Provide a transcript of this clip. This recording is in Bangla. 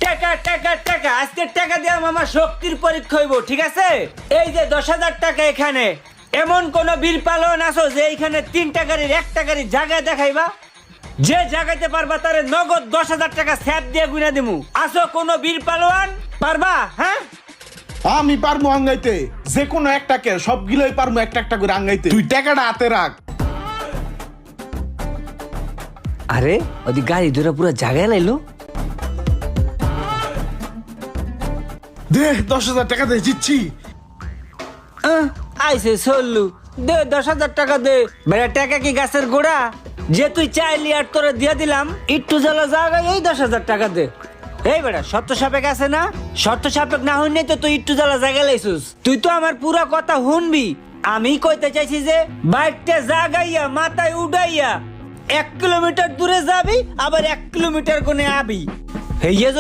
টাকা টাকা টাকা, আজকে টাকা দিয়ে আমার শক্তির পরীক্ষা হইব, ঠিক আছে? এই যে 10,000 টাকা এখানে, এমন কোন বীর পালোয়ান আছো যে এইখানে 3 টাকারির 1 টাকারি জায়গায় দেখাইবা? যে জায়গাতে পারবা তারে নগদ 10,000 টাকা স্যাপ দিয়ে গুনা দিমু। আসো কোন বীর পালোয়ান পারবা? হ্যাঁ আমি পারবো আঙ্গাইতে, যে কোনো একটাকে সবগুলোই পারবো একটা একটা করে আঙ্গাইতে। তুই টাকাটা হাতে রাখ। আরে ওদি গাড়ি ধরে পুরো জায়গায় লাইলো। দে 10,000 টাকা দে, জিতছি। আইসে চললু, দে 10,000 টাকা দে। বেটা টাকা কি গাছের গোড়া যে তুই চাইলি আর তোরে দিয়ে দিলাম? একটু জ্বালা জায়গায় এই 10,000 টাকা দে। এই বেটা শর্ত সাপেক আছে না? শর্ত সাপেক না হইনি তো তুই একটু জ্বালা জায়গা লাইছিস। তুই তো আমার পুরো কথা শুনবি। আমি কইতে চাইছি যে বাইকটা জাগাইয়া মাথায় উড়াইয়া 1 কিলোমিটার দূরে যাবি, আবার 1 কিলোমিটার কোনে আবি। এই